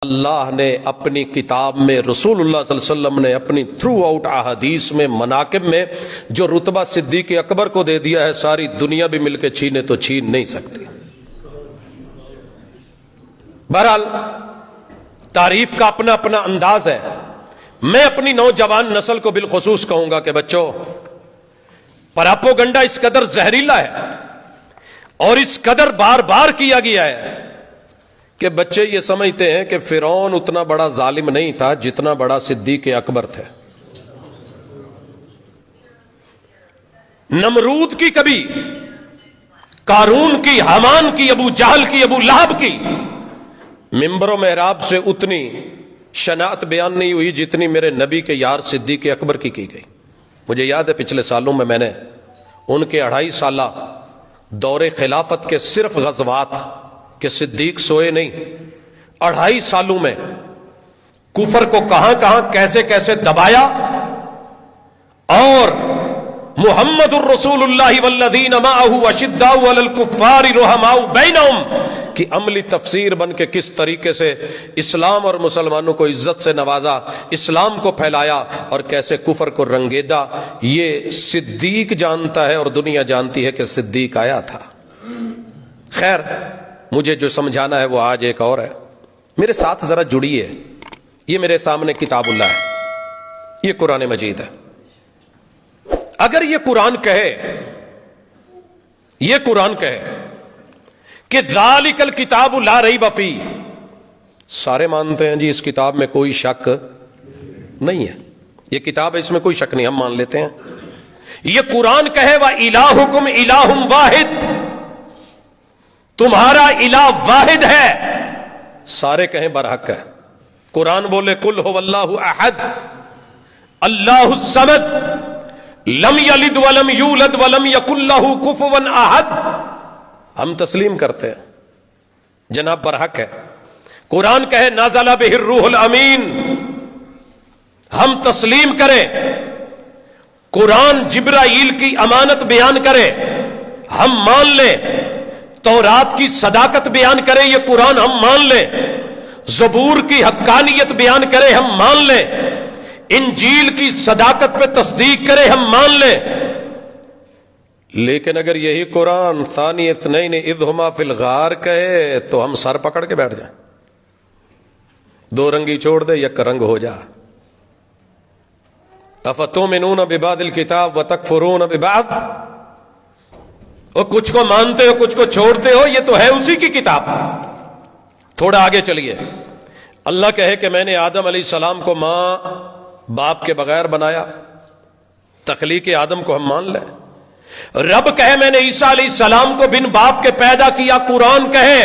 اللہ نے اپنی کتاب میں، رسول اللہ صلی اللہ علیہ وسلم نے اپنی تھرو آؤٹ احادیث میں، مناقب میں جو رتبہ صدیق اکبر کو دے دیا ہے، ساری دنیا بھی مل کے چھینے تو چھین نہیں سکتی۔ بہرحال تعریف کا اپنا اپنا انداز ہے۔ میں اپنی نوجوان نسل کو بالخصوص کہوں گا کہ بچوں، پراپوگنڈا اس قدر زہریلا ہے اور اس قدر بار بار کیا گیا ہے کہ بچے یہ سمجھتے ہیں کہ فرعون اتنا بڑا ظالم نہیں تھا جتنا بڑا صدیق اکبر تھے۔ نمرود کی کبھی، قارون کی، حامان کی، ابو جہل کی، ابو لہب کی منبر و محراب سے اتنی شناعت بیان نہیں ہوئی جتنی میرے نبی کے یار صدیق اکبر کی گئی۔ مجھے یاد ہے پچھلے سالوں میں نے ان کے 2.5 سالہ دور خلافت کے صرف غزوات کہ صدیق سوئے نہیں، 2.5 سالوں میں کفر کو کہاں کہاں کیسے کیسے دبایا، اور محمد الرسول اللہ والذین معہ اشداء علی الکفار رحماء بینہم کی عملی تفسیر بن کے کس طریقے سے اسلام اور مسلمانوں کو عزت سے نوازا، اسلام کو پھیلایا، اور کیسے کفر کو رنگیدا، یہ صدیق جانتا ہے اور دنیا جانتی ہے کہ صدیق آیا تھا۔ خیر، مجھے جو سمجھانا ہے وہ آج ایک اور ہے۔ میرے ساتھ ذرا جڑیے۔ یہ میرے سامنے کتاب اللہ ہے، یہ قرآن مجید ہے۔ اگر یہ قرآن کہے کہ ذالک الکتاب لا ریب فیہ، سارے مانتے ہیں جی اس کتاب میں کوئی شک نہیں ہے، یہ کتاب ہے، اس میں کوئی شک نہیں، ہم مان لیتے ہیں۔ یہ قرآن کہے وَإِلَٰهُكُمْ إِلَٰهٌ وَاحِدٌ، تمہارا الہ واحد ہے، سارے کہیں برحق ہے۔ قرآن بولے قُلْ هُوَ اللَّهُ أَحَدٌ اللَّهُ الصَّمَدُ لم یلد ولم یولد ولم یکن لہ کفوا احد، ہم تسلیم کرتے ہیں، جناب برحق ہے۔ قرآن کہے نازل بہ الروح الامین، ہم تسلیم کریں۔ قرآن جبرائیل کی امانت بیان کرے، ہم مان لیں۔ تورات کی صداقت بیان کرے، یہ قرآن ہم مان لیں۔ زبور کی حقانیت بیان کرے، ہم مان لیں۔ انجیل کی صداقت پہ تصدیق کرے، ہم مان لیں۔ لیکن اگر یہی قرآن ثانی اثنین اذ ہما فی الغار کہے تو ہم سر پکڑ کے بیٹھ جائیں، دو رنگی چھوڑ دے، یک رنگ ہو جا۔ افتؤمنون ببعض الکتاب وتکفرون ببعض، اور کچھ کو مانتے ہو کچھ کو چھوڑتے ہو، یہ تو ہے اسی کی کتاب۔ تھوڑا آگے چلیے۔ اللہ کہے کہ میں نے آدم علیہ السلام کو ماں باپ کے بغیر بنایا، تخلیق آدم کو ہم مان لیں۔ رب کہے میں نے عیسیٰ علیہ السلام کو بن باپ کے پیدا کیا، قرآن کہے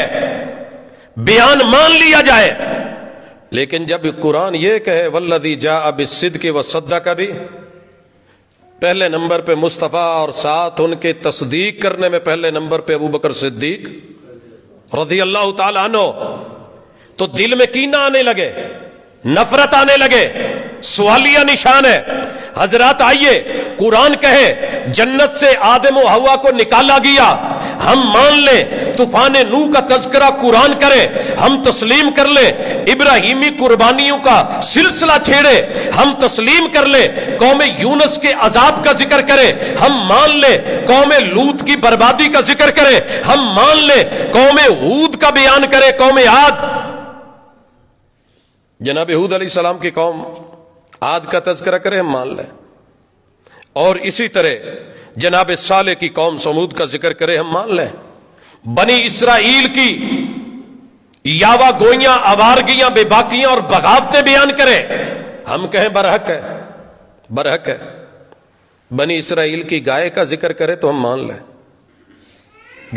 بیان مان لیا جائے۔ لیکن جب قرآن یہ کہے والذی جاء بالصدق وصدق بھی، پہلے نمبر پہ مصطفیٰ اور ساتھ ان کے تصدیق کرنے میں پہلے نمبر پہ ابوبکر صدیق رضی اللہ تعالی عنہ، تو دل میں کینہ آنے لگے، نفرت آنے لگے، سوالیہ نشان ہے۔ حضرات آئیے، قرآن کہے جنت سے آدم و حوا کو نکالا گیا، ہم مان لیں۔ طوفان نوح کا تذکرہ قرآن کرے، ہم تسلیم کر لیں۔ ابراہیمی قربانیوں کا سلسلہ چھیڑے، ہم تسلیم کر لیں۔ قوم یونس کے عذاب کا ذکر کرے، ہم مان لیں۔ قوم لوط کی بربادی کا ذکر کرے، ہم مان لیں۔ قوم ہود کا بیان کرے، قوم عاد، جناب ہود علیہ السلام کی قوم عاد کا تذکرہ کرے، ہم مان لیں۔ اور اسی طرح جناب صالح کی قوم سمود کا ذکر کرے، ہم مان لیں۔ بنی اسرائیل کی یاوا گوئیاں، آوارگیاں، بے باکیاں اور بغاوتیں بیان کرے، ہم کہیں برحق ہے، برحق ہے۔ بنی اسرائیل کی گائے کا ذکر کرے تو ہم مان لیں،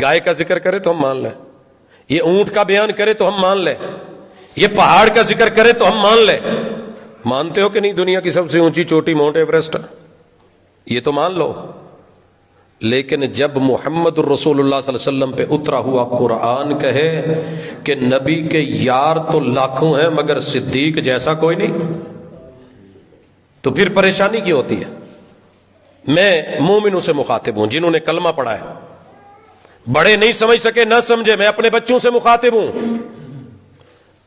گائے کا ذکر کرے تو ہم مان لیں۔ یہ اونٹ کا بیان کرے تو ہم مان لیں، یہ پہاڑ کا ذکر کرے تو ہم مان لیں۔ مانتے ہو کہ نہیں دنیا کی سب سے اونچی چوٹی ماؤنٹ ایوریسٹ؟ یہ تو مان لو۔ لیکن جب محمد الرسول اللہ صلی اللہ علیہ وسلم پہ اترا ہوا قرآن کہے کہ نبی کے یار تو لاکھوں ہیں مگر صدیق جیسا کوئی نہیں، تو پھر پریشانی کی ہوتی ہے۔ میں مومنوں سے مخاطب ہوں جنہوں نے کلمہ پڑھا ہے، بڑے نہیں سمجھ سکے نہ سمجھے، میں اپنے بچوں سے مخاطب ہوں۔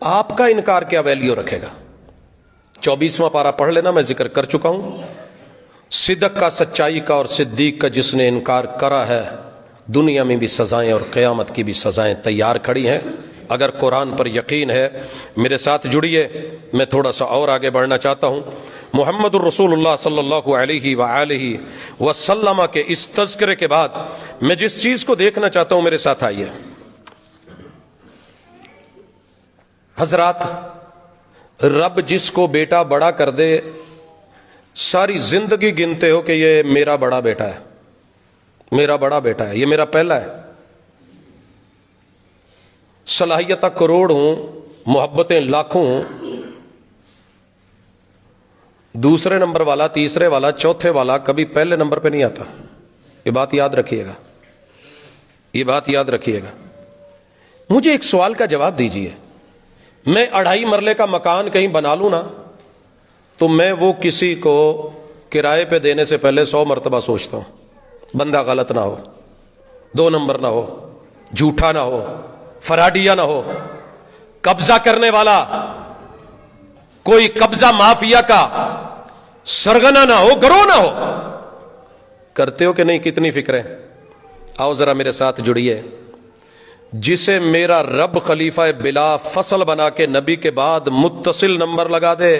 آپ کا انکار کیا ویلیو رکھے گا؟ 24واں پارہ پڑھ لینا، میں ذکر کر چکا ہوں. صدق کا، سچائی کا اور صدیق کا جس نے انکار کرا ہے، دنیا میں بھی سزائیں اور قیامت کی بھی سزائیں تیار کھڑی ہیں. اگر قرآن پر یقین ہے میرے ساتھ جڑیے. میں تھوڑا سا اور آگے بڑھنا چاہتا ہوں. محمد الرسول اللہ صلی اللہ علیہ وآلہ وسلم کے اس تذکرے کے بعد میں جس چیز کو دیکھنا چاہتا ہوں، میرے ساتھ آئیے. حضرات، رب جس کو بیٹا بڑا کر دے، ساری زندگی گنتے ہو کہ یہ میرا بڑا بیٹا ہے، میرا بڑا بیٹا ہے، یہ میرا پہلا ہے. صلاحیتیں کروڑ ہوں، محبتیں لاکھوں ہوں، دوسرے نمبر والا، تیسرے والا، چوتھے والا کبھی پہلے نمبر پہ نہیں آتا. یہ بات یاد رکھیے گا، یہ بات یاد رکھیے گا. مجھے ایک سوال کا جواب دیجئے. میں 2.5 مرلے کا مکان کہیں بنا لوں نا، تو میں وہ کسی کو کرائے پہ دینے سے پہلے 100 مرتبہ سوچتا ہوں، بندہ غلط نہ ہو، 2 نمبر نہ ہو، جھوٹا نہ ہو، فراڈیا نہ ہو، قبضہ کرنے والا کوئی قبضہ مافیا کا سرغنہ نہ ہو، گروہ نہ ہو. کرتے ہو کہ نہیں؟ کتنی فکریں. آؤ ذرا میرے ساتھ جڑیے. جسے میرا رب خلیفہ بلا فصل بنا کے نبی کے بعد متصل نمبر لگا دے،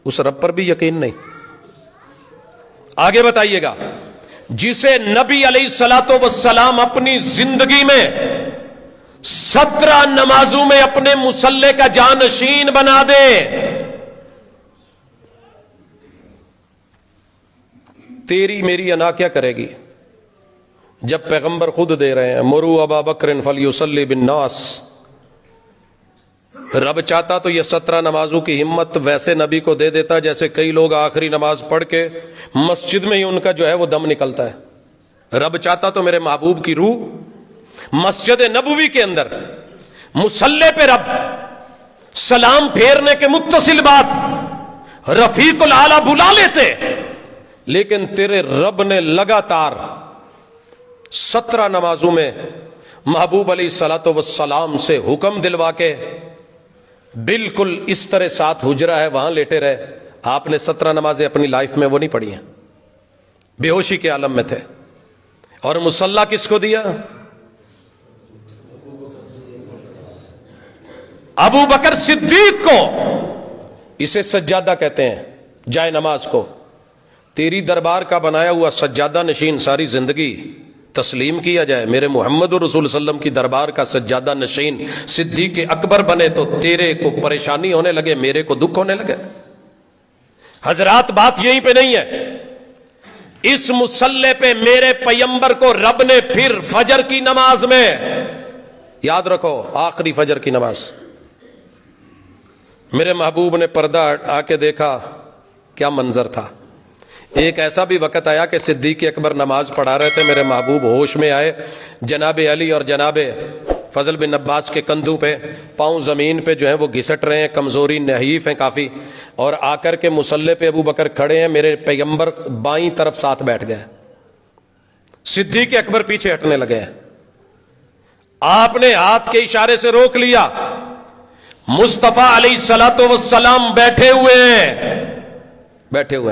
اس رب پر بھی یقین نہیں. آگے بتائیے گا. جسے نبی علیہ الصلوۃ والسلام اپنی زندگی میں 17 نمازوں میں اپنے مصلی کا جانشین بنا دے، تیری میری انا کیا کرے گی؟ جب پیغمبر خود دے رہے ہیں، مرو ابا بکر فلیصلی بالناس. رب چاہتا تو یہ 17 نمازوں کی ہمت ویسے نبی کو دے دیتا جیسے کئی لوگ آخری نماز پڑھ کے مسجد میں ہی ان کا جو ہے وہ دم نکلتا ہے. رب چاہتا تو میرے محبوب کی روح مسجد نبوی کے اندر مصلی پہ رب سلام پھیرنے کے متصل بعد رفیق الاعلیٰ بلا لیتے، لیکن تیرے رب نے لگاتار 17 نمازوں میں محبوب علیہ الصلوۃ والسلام سے حکم دلوا کے بالکل اس طرح ساتھ حجرہ ہے وہاں لیٹے رہے. آپ نے 17 نمازیں اپنی لائف میں وہ نہیں پڑھی ہیں، بے ہوشی کے عالم میں تھے. اور مصلی کس کو دیا؟ ابو بکر صدیق کو. اسے سجادہ کہتے ہیں، جائے نماز کو. تیری دربار کا بنایا ہوا سجادہ نشین ساری زندگی تسلیم کیا جائے، میرے محمد رسول صلی اللہ علیہ وسلم کی دربار کا سجادہ نشین صدیق اکبر بنے تو تیرے کو پریشانی ہونے لگے، میرے کو دکھ ہونے لگے. حضرات، بات یہیں پہ نہیں ہے. اس مصلی پہ میرے پیغمبر کو رب نے پھر فجر کی نماز میں، یاد رکھو آخری فجر کی نماز، میرے محبوب نے پردہ آ کے دیکھا، کیا منظر تھا. ایک ایسا بھی وقت آیا کہ صدیق اکبر نماز پڑھا رہے تھے، میرے محبوب ہوش میں آئے، جناب علی اور جناب فضل بن عباس کے کندھوں پہ پاؤں زمین پہ جو ہیں وہ گھسٹ رہے ہیں، کمزوری نحیف ہیں کافی، اور آ کر کے مصلی پہ ابو بکر کھڑے ہیں، میرے پیغمبر بائیں طرف ساتھ بیٹھ گئے، صدیق اکبر پیچھے ہٹنے لگے ہیں. آپ نے ہاتھ کے اشارے سے روک لیا. مصطفیٰ علیہ الصلوۃ والسلام بیٹھے ہوئے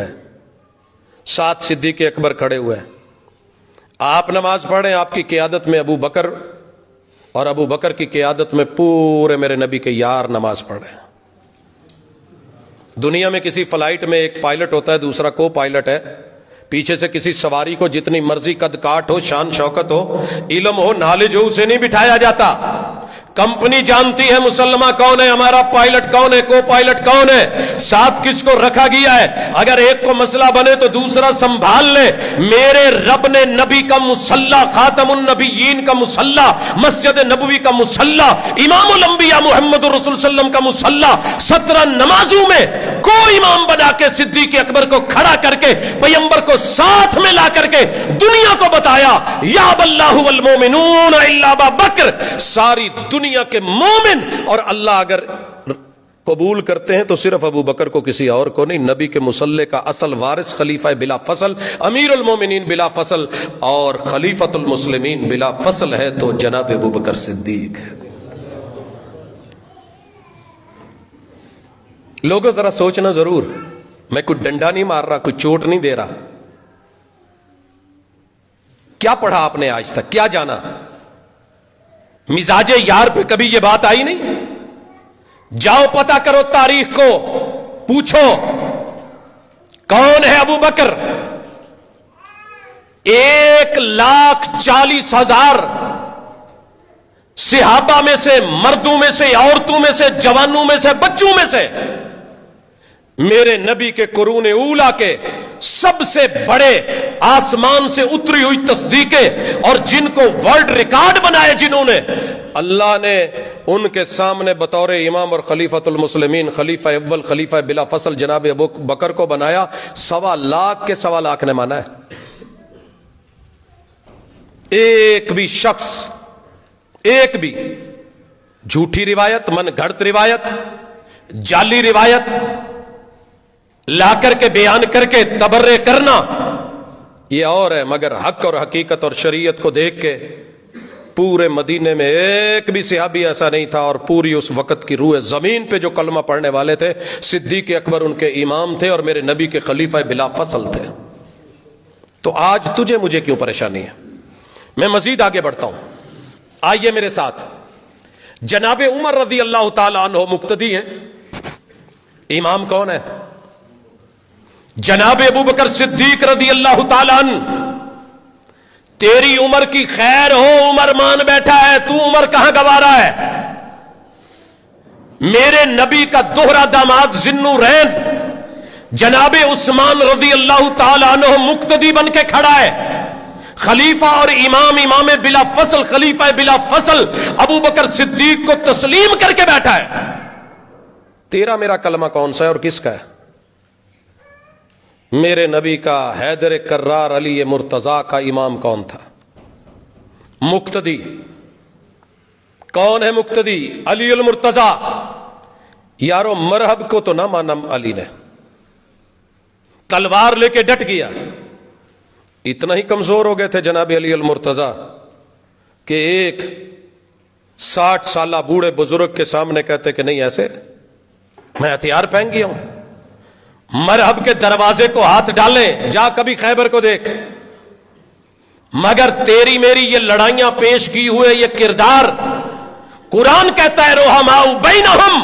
ہیں، ساتھ صدیق اکبر کھڑے ہوئے ہیں. آپ نماز پڑھیں، آپ کی قیادت میں ابو بکر، اور ابو بکر کی قیادت میں پورے میرے نبی کے یار نماز پڑھ رہے ہیں. دنیا میں کسی فلائٹ میں ایک پائلٹ ہوتا ہے، دوسرا کو پائلٹ ہے. پیچھے سے کسی سواری کو جتنی مرضی قد کاٹ ہو، شان شوکت ہو، علم ہو، نالج ہو، اسے نہیں بٹھایا جاتا. کمپنی جانتی ہے مسلمان کون ہے، ہمارا پائلٹ کون ہے، کو پائلٹ کون ہے، ساتھ کس کو رکھا گیا ہے. اگر ایک کو مسئلہ بنے تو دوسرا سنبھال لے. میرے رب نے نبی کا مصلی، خاتم النبیین کا مصلی، مسجد نبوی کا مصلی، امام الانبیاء محمد رسول صلی اللہ علیہ وسلم کا مصلی 17 نمازوں میں کو امام بنا کے صدیق اکبر کو کھڑا کر کے پیغمبر کو ساتھ میں لا کر کے دنیا کو بتایا، یا اللہ والمومنون الا ابا بکر. ساری دنیا کے مومن اور اللہ اگر قبول کرتے ہیں تو صرف ابو بکر کو، کسی اور کو نہیں. نبی کے مصلی کا اصل وارث خلیفہ بلا فصل، امیر المومنین بلا فصل، اور خلیفۃ المسلمین بلا فصل ہے تو جناب ابو بکر صدیق ہے. لوگوں ذرا سوچنا ضرور، میں کوئی ڈنڈا نہیں مار رہا، کوئی چوٹ نہیں دے رہا. کیا پڑھا آپ نے آج تک؟ کیا جانا؟ مزاج یار پہ کبھی یہ بات آئی نہیں؟ جاؤ پتہ کرو تاریخ کو، پوچھو کون ہے ابو بکر. 1,40,000 صحابہ میں سے، مردوں میں سے، عورتوں میں سے، جوانوں میں سے، بچوں میں سے میرے نبی کے قرون اولا کے سب سے بڑے آسمان سے اتری ہوئی تصدیقیں، اور جن کو ورلڈ ریکارڈ بنائے جنہوں نے، اللہ نے ان کے سامنے بطور امام اور خلیفۃ المسلمین، خلیفہ اول، خلیفہ بلا فصل جناب ابو بکر کو بنایا. 1.25 لاکھ کے 1.25 لاکھ نے مانا ہے. ایک بھی شخص، ایک بھی جھوٹی روایت، من گھڑت روایت، جعلی روایت لا کر کے بیان کر کے تبرے کرنا یہ اور ہے، مگر حق اور حقیقت اور شریعت کو دیکھ کے پورے مدینے میں ایک بھی صحابی ایسا نہیں تھا، اور پوری اس وقت کی روح زمین پہ جو کلمہ پڑھنے والے تھے صدیق اکبر ان کے امام تھے اور میرے نبی کے خلیفہ بلا فصل تھے. تو آج تجھے مجھے کیوں پریشانی ہے؟ میں مزید آگے بڑھتا ہوں. آئیے میرے ساتھ. جناب عمر رضی اللہ تعالی عنہ مقتدی ہیں. امام کون ہے؟ جناب ابو بکر صدیق رضی اللہ تعالی عنہ. تیری عمر کی خیر ہو، عمر مان بیٹھا ہے، تو عمر کہاں گوا رہا ہے؟ میرے نبی کا دوہرا داماد ذوالنورین جناب عثمان رضی اللہ تعالی عنہ مقتدی بن کے کھڑا ہے. خلیفہ اور امام بلا فصل، خلیفہ بلا فصل ابو بکر صدیق کو تسلیم کر کے بیٹھا ہے. تیرا میرا کلمہ کون سا ہے اور کس کا ہے؟ میرے نبی کا حیدر کرار علی مرتضیٰ کا امام کون تھا؟ مقتدی. کون ہے مقتدی؟ علی المرتضیٰ. یارو مرہب کو تو نہ مانا علی نے، تلوار لے کے ڈٹ گیا. اتنا ہی کمزور ہو گئے تھے جناب علی المرتضیٰ کہ ایک 60 سالہ بوڑھے بزرگ کے سامنے کہتے کہ نہیں، ایسے میں ہتھیار پہن گیا ہوں، مرہب کے دروازے کو ہاتھ ڈالیں، جا کبھی خیبر کو دیکھ. مگر تیری میری یہ لڑائیاں پیش کی ہوئے یہ کردار، قرآن کہتا ہے رحماء بینہم،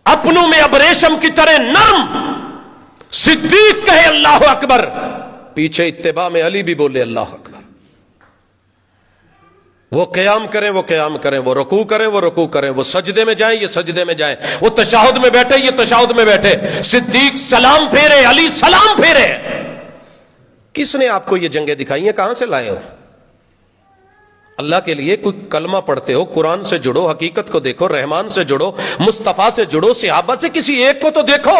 اپنوں میں اب ریشم کی طرح نرم. صدیق کہے اللہ اکبر، پیچھے اتباع میں علی بھی بولے اللہ اکبر. وہ قیام کریں وہ قیام کریں، وہ رکوع کریں وہ رکوع کریں، وہ سجدے میں جائیں یہ سجدے میں جائیں، وہ تشہد میں بیٹھے یہ تشہد میں بیٹھے. صدیق سلام پھیرے، علی سلام پھیرے. کس نے آپ کو یہ جنگیں دکھائی ہیں؟ کہاں سے لائے ہو؟ اللہ کے لیے کوئی کلمہ پڑھتے ہو، قرآن سے جڑو، حقیقت کو دیکھو، رحمان سے جڑو، مصطفیٰ سے جڑو، صحابہ سے کسی ایک کو تو دیکھو.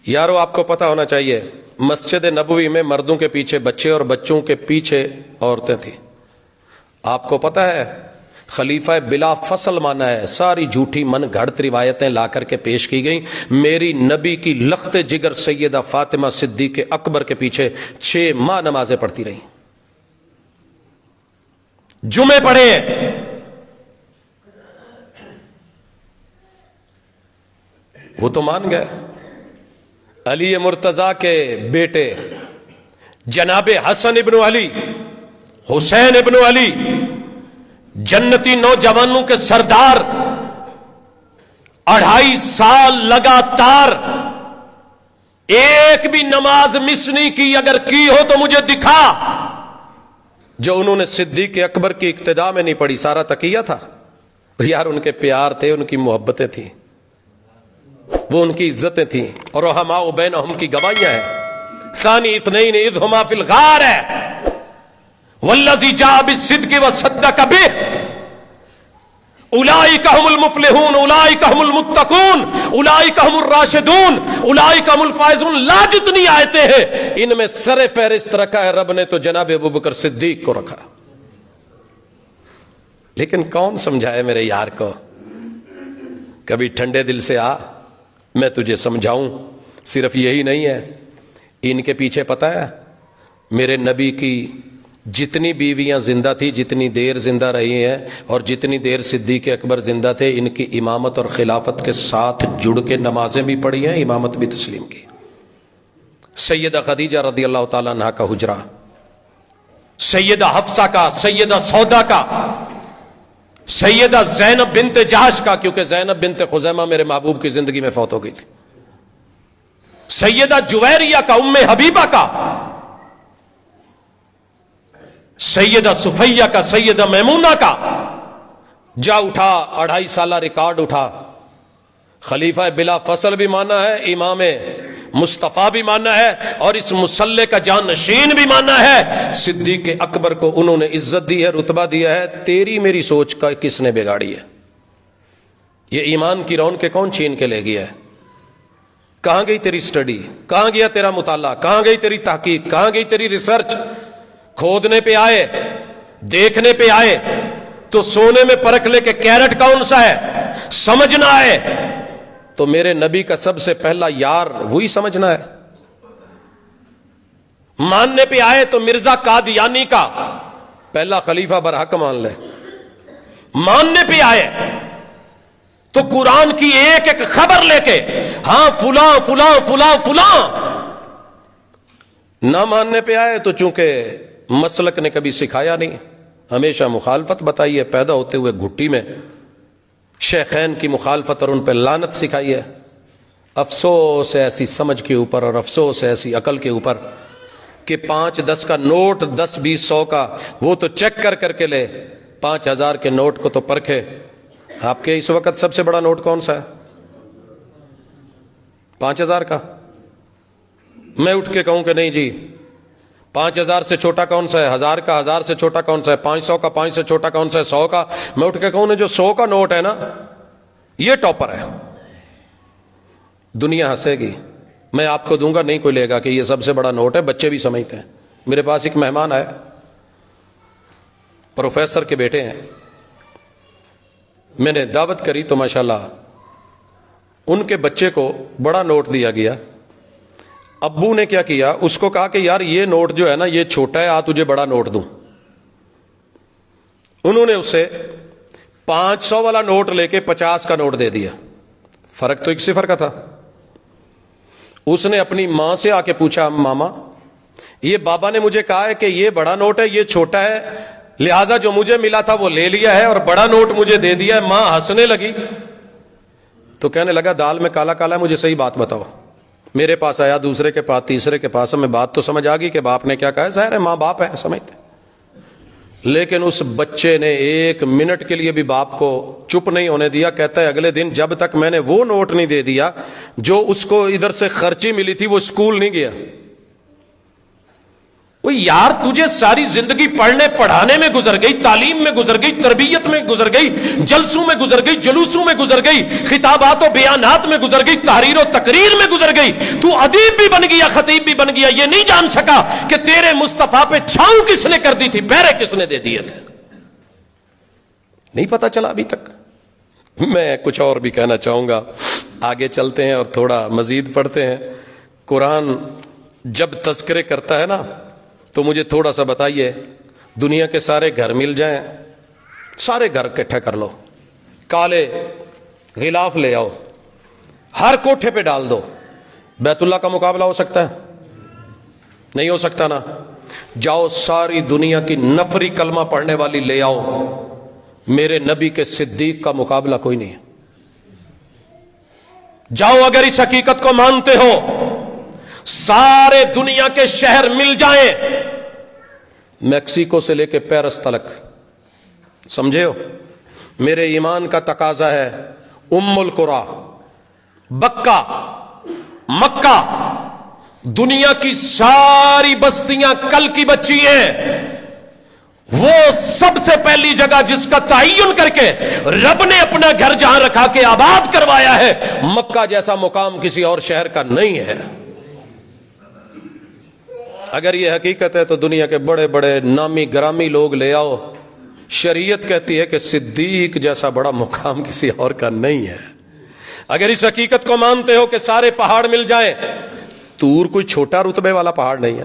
یارو آپ کو پتا ہونا چاہیے، مسجد نبوی میں مردوں کے پیچھے بچے اور بچوں کے پیچھے عورتیں تھیں. آپ کو پتا ہے خلیفہ بلا فصل مانا ہے. ساری جھوٹی من گھڑت روایتیں لا کر کے پیش کی گئیں. میری نبی کی لخت جگر سیدہ فاطمہ صدیق اکبر کے پیچھے 6 ماہ نمازیں پڑھتی رہیں، جمعے پڑھے. وہ تو مان گئے. علی مرتضیٰ کے بیٹے جناب حسن ابن علی، حسین ابن علی، جنتی نوجوانوں کے سردار، 2.5 سال لگاتار ایک بھی نماز مس نہیں کی. اگر کی ہو تو مجھے دکھا. جو انہوں نے صدیق اکبر کی اقتداء میں نہیں پڑھی، سارا تقیہ تھا. یار ان کے پیار تھے، ان کی محبتیں تھیں، وہ ان کی عزتیں تھیں، اور رحماء بینہم کی گواہیاں ہیں. ثانی اثنین اذ ہما فی الغار ہے، والذی جاء بالصدق وصدق بہ، اولئک هم المفلحون، اولئک هم المتقون، اولئک هم الراشدون، اولئک هم الفائزون. لا جتنی آیتیں ہیں ان میں سر فہرست رکھا ہے رب نے تو جناب ابوبکر صدیق کو رکھا. لیکن کون سمجھائے میرے یار کو؟ کبھی ٹھنڈے دل سے آ، میں تجھے سمجھاؤں. صرف یہی نہیں ہے، ان کے پیچھے پتہ ہے میرے نبی کی جتنی بیویاں زندہ تھی، جتنی دیر زندہ رہی ہیں اور جتنی دیر صدیق اکبر زندہ تھے، ان کی امامت اور خلافت کے ساتھ جڑ کے نمازیں بھی پڑھی ہیں، امامت بھی تسلیم کی۔ سیدہ خدیجہ رضی اللہ تعالیٰ عنہا کا حجرہ، سیدہ حفصہ کا، سیدہ سودا کا، سیدہ زینب بنت جہش کا، کیونکہ زینب بنت خزیمہ میرے محبوب کی زندگی میں فوت ہو گئی تھی، سیدہ جویریہ کا، ام حبیبہ کا، سیدہ صفیہ کا، سیدہ میمونہ کا۔ جا اٹھا 2.5 سالہ ریکارڈ اٹھا، خلیفہ بلا فصل بھی مانا ہے، امام مصطفیٰ بھی مانا ہے، اور اس مصلح کا جانشین بھی مانا ہے۔ صدیق اکبر کو انہوں نے عزت دی ہے، رتبہ دیا ہے۔ تیری میری سوچ کا کس نے بگاڑی ہے؟ یہ ایمان کی رون کے کون چھین کے لے گیا ہے؟ کہاں گئی تیری سٹڈی؟ کہاں گیا تیرا مطالعہ؟ کہاں گئی تیری تحقیق؟ کہاں گئی تیری ریسرچ؟ کھودنے پہ آئے، دیکھنے پہ آئے تو سونے میں پرکھ لے کہ کیرٹ کون سا ہے، سمجھنا ہے تو میرے نبی کا سب سے پہلا یار وہی سمجھنا ہے۔ ماننے پہ آئے تو مرزا قادیانی کا پہلا خلیفہ برحق مان لے۔ ماننے پہ آئے تو قرآن کی ایک ایک خبر لے کے ہاں فلاں فلاں فلاں فلاں۔ نہ ماننے پہ آئے تو چونکہ مسلک نے کبھی سکھایا نہیں، ہمیشہ مخالفت بتائی ہے، پیدا ہوتے ہوئے گھٹی میں شیخین کی مخالفت اور ان پہ لعنت سکھائی ہے۔ افسوس ہے ایسی سمجھ کے اوپر، اور افسوس ہے ایسی عقل کے اوپر کہ 5-10 کا نوٹ، 10-20-100 کا وہ تو چیک کر کے لے، 5000 کے نوٹ کو تو پرکھے۔ آپ کے اس وقت سب سے بڑا نوٹ کون سا ہے؟ 5000 کا؟ میں اٹھ کے کہوں کہ نہیں جی 5000 سے چھوٹا کون سا ہے، 1000 کا 1000 سے چھوٹا کون سا ہے، 500 کا 5 سے چھوٹا کون سا ہے، 100 کا؟ میں اٹھ کے کہوں نے جو 100 کا نوٹ ہے نا یہ ٹاپر ہے۔ دنیا ہنسے گی، میں آپ کو دوں گا، نہیں کوئی لے گا کہ یہ سب سے بڑا نوٹ ہے، بچے بھی سمجھتے ہیں۔ میرے پاس ایک مہمان آئے، پروفیسر کے بیٹے ہیں، میں نے دعوت کری تو ماشاءاللہ ان کے بچے کو بڑا نوٹ دیا گیا۔ ابو نے کیا کیا، اس کو کہا کہ یار یہ نوٹ جو ہے نا یہ چھوٹا ہے، آ تجھے بڑا نوٹ دوں۔ انہوں نے اسے 500 والا نوٹ لے کے 50 کا نوٹ دے دیا، فرق تو 1 صفر کا تھا۔ اس نے اپنی ماں سے آ کے پوچھا، ماما یہ بابا نے مجھے کہا ہے کہ یہ بڑا نوٹ ہے، یہ چھوٹا ہے، لہذا جو مجھے ملا تھا وہ لے لیا ہے اور بڑا نوٹ مجھے دے دیا ہے۔ ماں ہنسنے لگی تو کہنے لگا دال میں کالا کالا ہے، مجھے صحیح بات بتاؤ۔ میرے پاس آیا، دوسرے کے پاس، تیسرے کے پاس، ہمیں بات تو سمجھ آ گئی کہ باپ نے کیا کہا ہے، ظاہر ہے ماں باپ ہے سمجھتے، لیکن اس بچے نے 1 منٹ کے لیے بھی باپ کو چپ نہیں ہونے دیا۔ کہتا ہے اگلے دن جب تک میں نے وہ نوٹ نہیں دے دیا جو اس کو ادھر سے خرچی ملی تھی، وہ اسکول نہیں گیا۔ وہ یار تجھے ساری زندگی پڑھنے پڑھانے میں گزر گئی، تعلیم میں گزر گئی، تربیت میں گزر گئی، جلسوں میں گزر گئی، جلوسوں میں گزر گئی، خطابات و بیانات میں گزر گئی، تحریر و تقریر میں گزر گئی، تو ادیب بھی بن گیا، خطیب بھی بن گیا، یہ نہیں جان سکا کہ تیرے مصطفیٰ پہ چھاؤں کس نے کر دی تھی، پیرے کس نے دے دیے تھے، نہیں پتا چلا ابھی تک۔ میں کچھ اور بھی کہنا چاہوں گا، آگے چلتے ہیں اور تھوڑا مزید پڑھتے ہیں۔ قرآن جب تذکرے کرتا ہے نا تو مجھے تھوڑا سا بتائیے، دنیا کے سارے گھر مل جائیں، سارے گھر اکٹھے کر لو، کالے غلاف لے آؤ، ہر کوٹھے پہ ڈال دو، بیت اللہ کا مقابلہ ہو سکتا ہے؟ نہیں ہو سکتا نا۔ جاؤ ساری دنیا کی نفری کلمہ پڑھنے والی لے آؤ، میرے نبی کے صدیق کا مقابلہ کوئی نہیں ہے۔ جاؤ اگر اس حقیقت کو مانتے ہو، سارے دنیا کے شہر مل جائیں، میکسیکو سے لے کے پیرس تلک، سمجھے ہو؟ میرے ایمان کا تقاضا ہے ام القری، بکہ، مکہ، دنیا کی ساری بستیاں کل کی بچی ہیں، وہ سب سے پہلی جگہ جس کا تعین کر کے رب نے اپنا گھر جہاں رکھا کے آباد کروایا ہے، مکہ جیسا مقام کسی اور شہر کا نہیں ہے۔ اگر یہ حقیقت ہے تو دنیا کے بڑے بڑے نامی گرامی لوگ لے آؤ، شریعت کہتی ہے کہ صدیق جیسا بڑا مقام کسی اور کا نہیں ہے۔ اگر اس حقیقت کو مانتے ہو کہ سارے پہاڑ مل جائیں، طور کوئی چھوٹا رتبے والا پہاڑ نہیں ہے،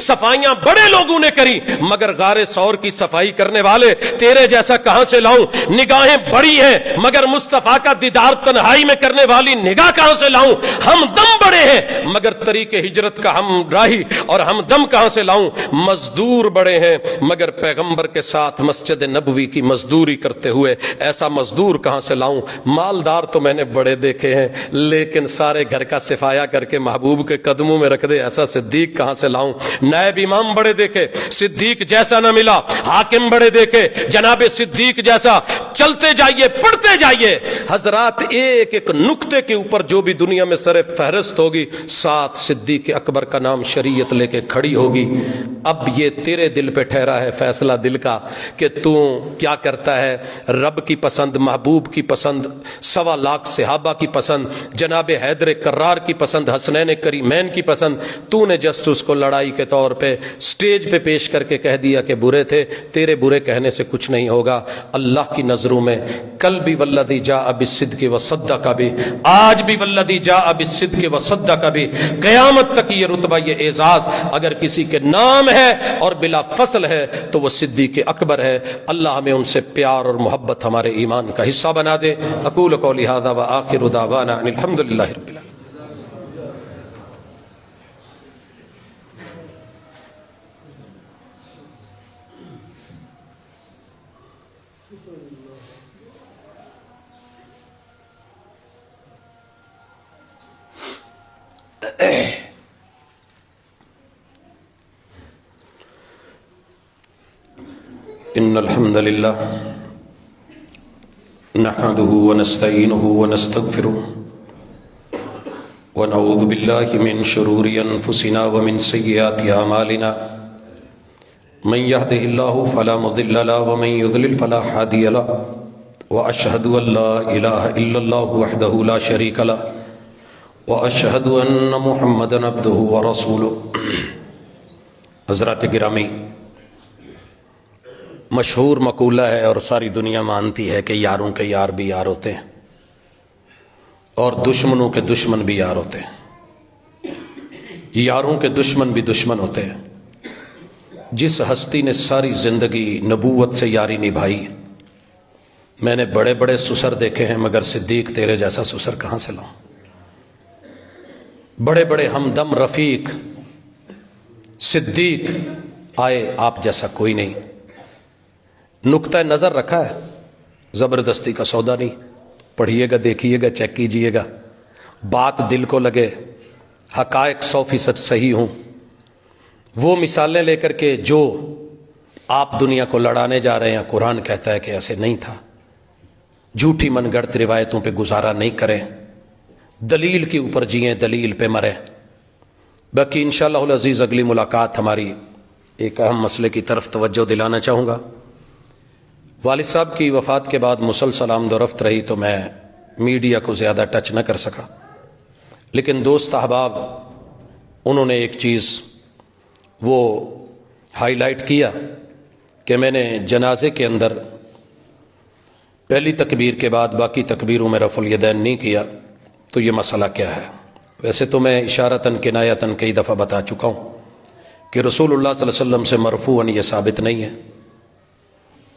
صفائیاں بڑے لوگوں نے کری مگر غار ثور کی صفائی کرنے والے تیرے جیسا کہاں سے لاؤں. نگاہیں بڑی ہیں مگر مصطفیٰ کا دیدار تنہائی میں کرنے والی نگاہ کہاں سے لاؤں. ہم دم بڑے ہیں مگر طریق ہجرت کا ہم راہی اور ہم دم کہاں سے لاؤں. مزدور بڑے ہیں مگر پیغمبر کے ساتھ مسجد نبوی کی مزدوری کرتے ہوئے ایسا مزدور کہاں سے لاؤں. مالدار تو میں نے بڑے دیکھے ہیں لیکن سارے گھر کا صفایا کر کے محبوب کے قدموں میں رکھ دے ایسا صدیق کہاں سے لاؤں. نائب امام بڑے دیکھے صدیق جیسا نہ ملا. حاکم بڑے دیکھے جناب صدیق جیسا. چلتے جائیے پڑھتے جائیے حضرات, ایک ایک نقطے کے اوپر جو بھی دنیا میں سر فہرست ہوگی ساتھ صدیق اکبر کا نام شریعت لے کے کھڑی ہوگی. اب یہ تیرے دل پہ ٹھہرا ہے فیصلہ دل کا کہ تو کیا کرتا ہے. رب کی پسند, محبوب کی پسند, 1.25 لاکھ صحابہ کی پسند, جناب حیدر کرار کی پسند, حسنین کریمین کی پسند. تو نے جسٹ اس کو لڑائی کے طور پہ سٹیج پہ پیش کر کے کہہ دیا کہ برے تھے. تیرے برے کہنے سے کچھ نہیں ہوگا اللہ کی نظروں میں. کل بھی والذی جاء بالصدق وصدق بھی, آج بھی والذی جاء بالصدق وصدق بھی, قیامت تک یہ رتبہ یہ اعزاز اگر کسی کے نام ہے اور بلا فصل ہے تو وہ صدیق اکبر ہے. اللہ ہمیں ان سے پیار اور محبت ہمارے ایمان کا حصہ بنا دے. اقول قولی ھذا وآخر دعوانا ان الحمدللہ رب العالمین. ان الحمد للہ نحمده ونستعینه ونستغفره ونعوذ باللہ من شرور انفسنا ومن سیئات اعمالنا من يهده الله فلا مضل له ومن يضلل فلا هادي له واشهد ان لا اله الا الله وحده لا شريك له واشهد ان محمدا عبده ورسوله. حضرات گرامی, مشہور مقولہ ہے اور ساری دنیا مانتی ہے کہ یاروں کے یار بھی یار ہوتے ہیں اور دشمنوں کے دشمن بھی یار ہوتے ہیں. یاروں کے دشمن بھی دشمن ہوتے ہیں. جس ہستی نے ساری زندگی نبوت سے یاری نبھائی, میں نے بڑے بڑے سسر دیکھے ہیں مگر صدیق تیرے جیسا سسر کہاں سے لاؤں. بڑے بڑے ہمدم رفیق صدیق آئے, آپ جیسا کوئی نہیں. نقطہ نظر رکھا ہے, زبردستی کا سودا نہیں. پڑھیے گا, دیکھیے گا, چیک کیجئے گا, بات دل کو لگے, حقائق 100% صحیح ہوں. وہ مثالیں لے کر کے جو آپ دنیا کو لڑانے جا رہے ہیں قرآن کہتا ہے کہ ایسے نہیں تھا. جھوٹی من گڑت روایتوں پہ گزارا نہیں کریں, دلیل کے اوپر جئیں, دلیل پہ مریں. باقی انشاءاللہ العزیز اگلی ملاقات ہماری ایک اہم مسئلے کی طرف توجہ دلانا چاہوں گا. والد صاحب کی وفات کے بعد مسلسل آمد و رفت رہی تو میں میڈیا کو زیادہ ٹچ نہ کر سکا, لیکن دوست احباب انہوں نے ایک چیز وہ ہائی لائٹ کیا کہ میں نے جنازے کے اندر پہلی تکبیر کے بعد باقی تکبیروں میں رفع الیدین نہیں کیا. تو یہ مسئلہ کیا ہے؟ ویسے تو میں اشارتاً کنایتاً کئی دفعہ بتا چکا ہوں کہ رسول اللہ صلی اللہ علیہ وسلم سے مرفوعاً یہ ثابت نہیں ہے.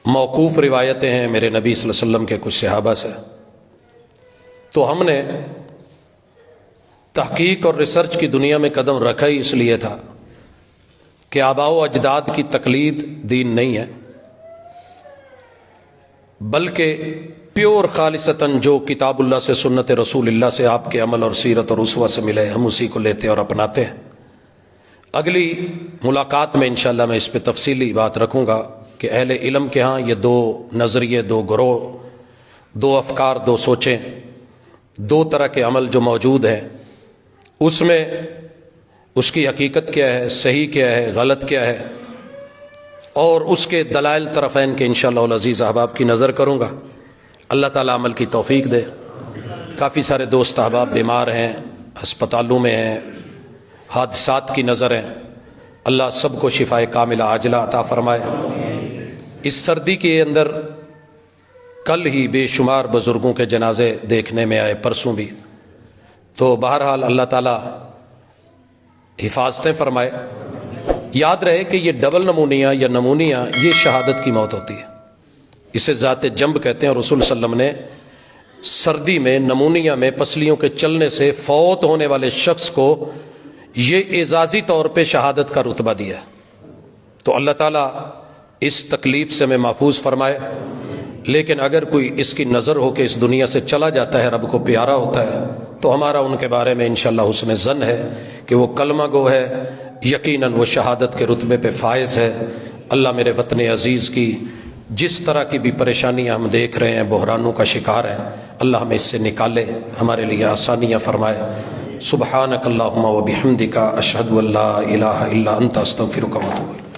موقوف روایتیں ہیں میرے نبی صلی اللہ علیہ وسلم کے کچھ صحابہ سے. تو ہم نے تحقیق اور ریسرچ کی دنیا میں قدم رکھا ہی اس لیے تھا کہ آباء و اجداد کی تقلید دین نہیں ہے, بلکہ پیور خالصتاً جو کتاب اللہ سے, سنت رسول اللہ سے, آپ کے عمل اور سیرت اور اسوہ سے ملے ہم اسی کو لیتے اور اپناتے ہیں. اگلی ملاقات میں انشاءاللہ میں اس پہ تفصیلی بات رکھوں گا کہ اہل علم کے ہاں یہ 2 نظریے, 2 گروہ, 2 افکار, 2 سوچیں, 2 طرح کے عمل جو موجود ہیں, اس میں اس کی حقیقت کیا ہے, صحیح کیا ہے, غلط کیا ہے, اور اس کے دلائل طرفین کے انشاءاللہ العزیز احباب کی نظر کروں گا. اللہ تعالیٰ عمل کی توفیق دے. کافی سارے دوست احباب بیمار ہیں, ہسپتالوں میں ہیں, حادثات کی نظر ہیں. اللہ سب کو شفائے کاملہ عاجلہ عطا فرمائے. اس سردی کے اندر کل ہی بے شمار بزرگوں کے جنازے دیکھنے میں آئے, پرسوں بھی. تو بہرحال اللہ تعالیٰ حفاظتیں فرمائے۔ یاد رہے کہ یہ ڈبل نمونیا یا نمونیا یہ شہادت کی موت ہوتی ہے، اسے ذات جنب کہتے ہیں، اور رسول صلی اللہ علیہ وسلم نے سردی میں نمونیا میں پسلیوں کے چلنے سے فوت ہونے والے شخص کو یہ اعزازی طور پہ شہادت کا رتبہ دیا ہے۔ تو اللہ تعالیٰ اس تکلیف سے ہمیں محفوظ فرمائے۔ لیکن اگر کوئی اس کی نظر ہو کہ اس دنیا سے چلا جاتا ہے، رب کو پیارا ہوتا ہے، تو ہمارا ان کے بارے میں انشاءاللہ حسن ظن ہے کہ وہ کلمہ گو ہے، یقیناً وہ شہادت کے رتبے پہ فائز ہے۔ اللہ میرے وطن عزیز کی جس طرح کی بھی پریشانیاں ہم دیکھ رہے ہیں، بحرانوں کا شکار ہیں، اللہ ہمیں اس سے نکالے، ہمارے لیے آسانیاں فرمائے۔ سبحانک اللہم و بحمدک، اشہد ان لا الہ الا انت، استغفرک و اتوب الیک۔